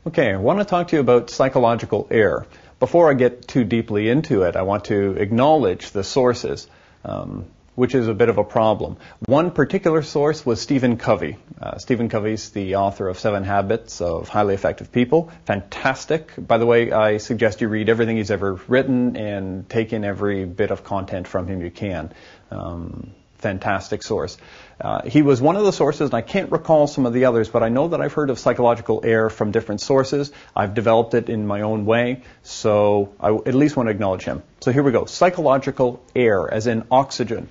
Okay, I want to talk to you about psychological error. Before I get too deeply into it, I want to acknowledge the sources, which is a bit of a problem. One particular source was Stephen Covey. Stephen Covey's the author of 7 Habits of Highly Effective People. Fantastic. By the way, I suggest you read everything he's ever written and take in every bit of content from him you can. Fantastic source. He was one of the sources, and I can't recall some of the others, but I know that I've heard of psychological error from different sources. I've developed it in my own way, so I at least want to acknowledge him. So here we go. Psychological error, as in oxygen.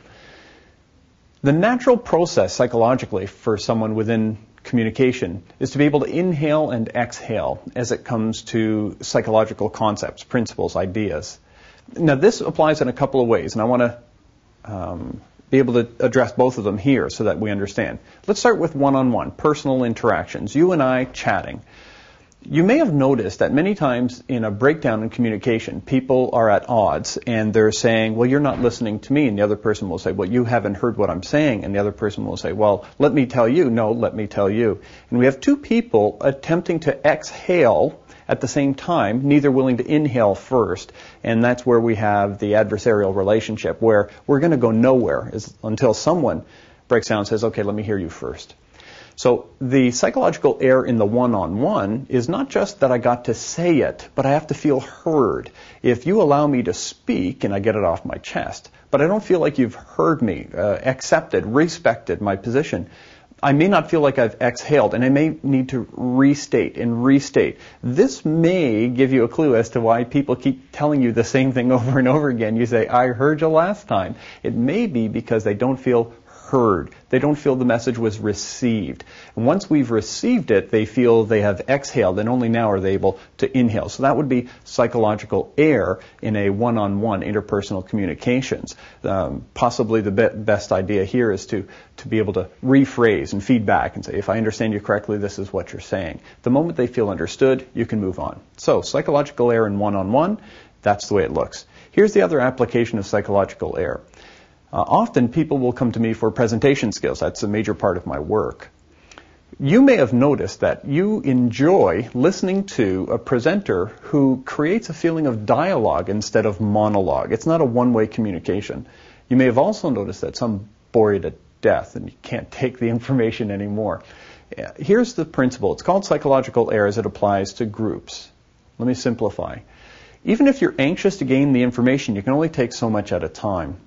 The natural process psychologically for someone within communication is to be able to inhale and exhale as it comes to psychological concepts, principles, ideas. Now this applies in a couple of ways, and I want to be able to address both of them here so that we understand. Let's start with one-on-one, personal interactions. You and I chatting. You may have noticed that many times in a breakdown in communication, people are at odds and they're saying, well, you're not listening to me. And the other person will say, well, you haven't heard what I'm saying. And the other person will say, well, let me tell you. No, let me tell you. And we have two people attempting to exhale at the same time, neither willing to inhale first. And that's where we have the adversarial relationship, where we're going to go nowhere until someone breaks down and says, okay, let me hear you first. So the psychological error in the one-on-one is not just that I got to say it, but I have to feel heard. If you allow me to speak and I get it off my chest, but I don't feel like you've heard me, accepted, respected my position, I may not feel like I've exhaled, and I may need to restate and restate. This may give you a clue as to why people keep telling you the same thing over and over again. You say, I heard you last time. It may be because they don't feel heard. They don't feel the message was received. And once we've received it, they feel they have exhaled, and only now are they able to inhale. So that would be psychological error in a one-on-one interpersonal communications. Possibly the best idea here is to be able to rephrase and feedback and say, if I understand you correctly, this is what you're saying. The moment they feel understood, you can move on. So psychological error in one-on-one, that's the way it looks. Here's the other application of psychological error. Often people will come to me for presentation skills. That's a major part of my work. You may have noticed that you enjoy listening to a presenter who creates a feeling of dialogue instead of monologue. It's not a one-way communication. You may have also noticed that some bore you to death and you can't take the information anymore. Here's the principle. It's called psychological error as it applies to groups. Let me simplify. Even if you're anxious to gain the information, you can only take so much at a time.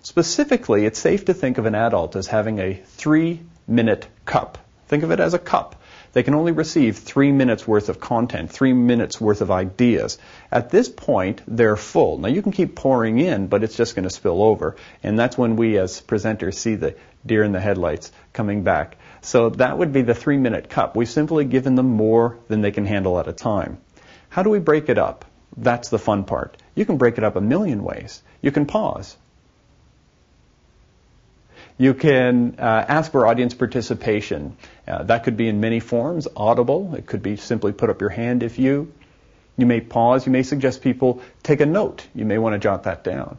Specifically, it's safe to think of an adult as having a 3-minute cup. Think of it as a cup. They can only receive 3 minutes worth of content, 3 minutes worth of ideas. At this point, they're full. Now, you can keep pouring in, but it's just going to spill over. And that's when we as presenters see the deer in the headlights coming back. So that would be the 3-minute cup. We've simply given them more than they can handle at a time. How do we break it up? That's the fun part. You can break it up a million ways. You can pause. You can ask for audience participation. That could be in many forms, audible. It could be simply put up your hand if you. You may pause. You may suggest people take a note. You may want to jot that down.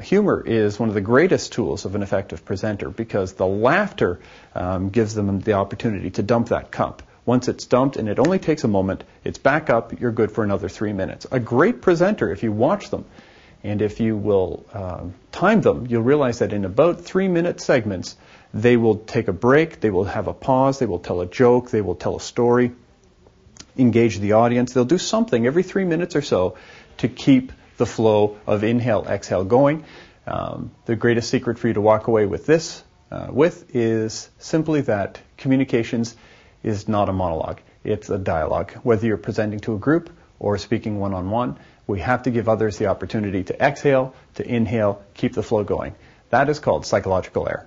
Humor is one of the greatest tools of an effective presenter because the laughter gives them the opportunity to dump that cup. Once it's dumped, and it only takes a moment, it's back up, you're good for another 3 minutes. A great presenter, if you watch them, and if you will time them, you'll realize that in about 3-minute segments, they will take a break, they will have a pause, they will tell a joke, they will tell a story, engage the audience. They'll do something every 3 minutes or so to keep the flow of inhale, exhale going. The greatest secret for you to walk away with this is simply that communications is not a monologue. It's a dialogue. Whether you're presenting to a group or speaking one-on-one, we have to give others the opportunity to exhale, to inhale, keep the flow going. That is called psychological error.